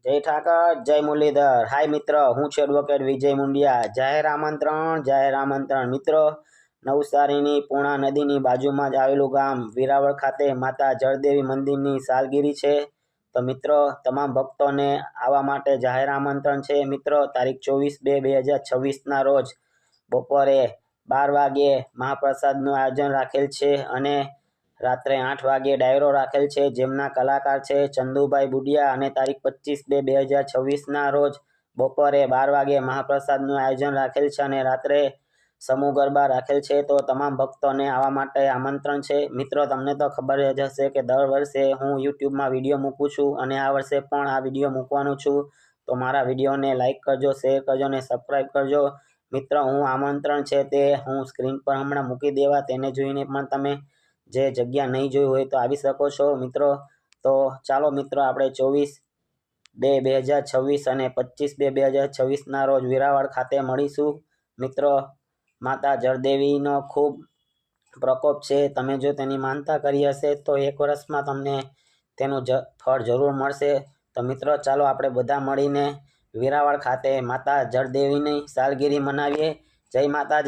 જય ઠાકર, જય મુરલીધર। હાય મિત્ર, હું છું એડવોકેટ વિજય મુંડિયા। જાહેર આમંત્રણ મિત્રો, નવસારીની પૂર્ણા નદીની બાજુમાં જ આવેલું ગામ વેરાવળ ખાતે માતા જળદેવી મંદિરની સાલગીરી છે। તો મિત્રો, તમામ ભક્તોને આવવા માટે જાહેર આમંત્રણ છે। મિત્રો, તારીખ 24/2/2026ના રોજ બપોરે 12 વાગ્યે મહાપ્રસાદનું આયોજન રાખેલ છે અને રાત્રે 8 વાગ્યે ડાયરો રાખેલ છે, જેમના કલાકાર છે ચંદુભાઈ બુડિયા। અને તારીખ 25/2/2026ના રોજ બપોરે 12 વાગ્યે મહાપ્રસાદનું આયોજન રાખેલ છે અને રાત્રે સમૂહ ગરબા રાખેલ છે। તો તમામ ભક્તોને આવવા માટે આમંત્રણ છે। મિત્રો, તમને તો ખબર જ હશે કે દર વર્ષે હું યુટ્યુબમાં વિડીયો મૂકું છું અને આ વર્ષે પણ આ વિડીયો મૂકવાનું છું। તો મારા વિડીયોને લાઇક કરજો, શેર કરજો અને સબસ્ક્રાઈબ કરજો। મિત્રો, હું આમંત્રણ છે તે હું સ્ક્રીન પર હમણાં મૂકી દેવા, તેને જોઈને પણ તમે જે જગ્યા નહીં જોઈ હોય તો આવી શકો છો મિત્રો। તો ચાલો મિત્રો, આપણે 24/2/2026 અને 25/2/2026ના રોજ વેરાવળ ખાતે મળીશું। મિત્રો, માતા જળદેવીનો ખૂબ પ્રકોપ છે। તમે જો તેની માનતા કરી હશે તો 1 વર્ષમાં તમને તેનું ફળ જરૂર મળશે। તો મિત્રો, ચાલો આપણે બધા મળીને વેરાવળ ખાતે માતા જળદેવીની સાલગીરી મનાવીએ। જય માતાજી।